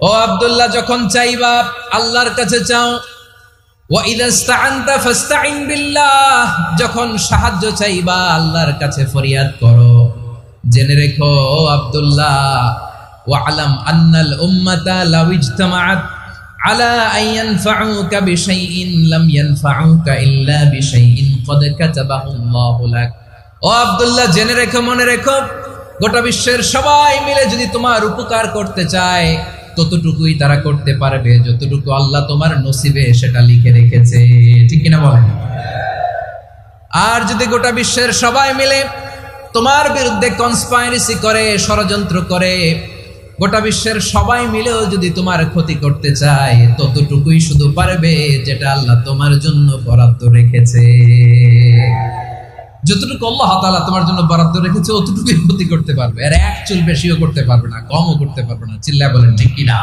ও আব্দুল্লাহ, যখন চাইবা আল্লাহর কাছে চাও। ওয়া ইযা ইসতাআনতা ফাস্তাইন বিল্লাহ, যখন সাহায্য চাইবা আল্লাহর কাছে ফরিয়াদ করো। জেনে রেখো ও আব্দুল্লাহ, ওয়া'লাম আন্নাল উম্মাতা লাউ ইজতামাআত আলা আন ইয়ানফাউকা বিশাইইন লাম ইয়ানফাউকা ইল্লা বিশাইইন ক্বাদ কাতাবাহু আল্লাহু লাক। ও আব্দুল্লাহ, জেনে রেখো, মনে রেখো, গোটা বিশ্বের সবাই মিলে যদি তোমার উপকার করতে চায় ততটুকুই তারা করতে পারবে যতটুকু আল্লাহ তোমার নসিবে সেটা লিখে রেখেছে। ঠিক কিনা বলেন? আর যদি গোটা বিশ্বের সবাই মিলে তোমার বিরুদ্ধে কনস্পাইরেসি করে, ষড়যন্ত্র করে, গোটা বিশ্বের সবাই মিলেও যদি তোমার ক্ষতি করতে চায় ততটুকুই শুধু পারবে যেটা আল্লাহ তোমার জন্য বরাদ্দ রেখেছে। যতটুকু আল্লাহ তাআলা তোমার জন্য বরাদ্দ রেখেছে অতটুকুই ক্ষতি করতে পারবে, আর এক চুল বেশিও করতে পারবে না, কমও করতে পারবে না। চিল্লায় বলেন ঠিক কিনা?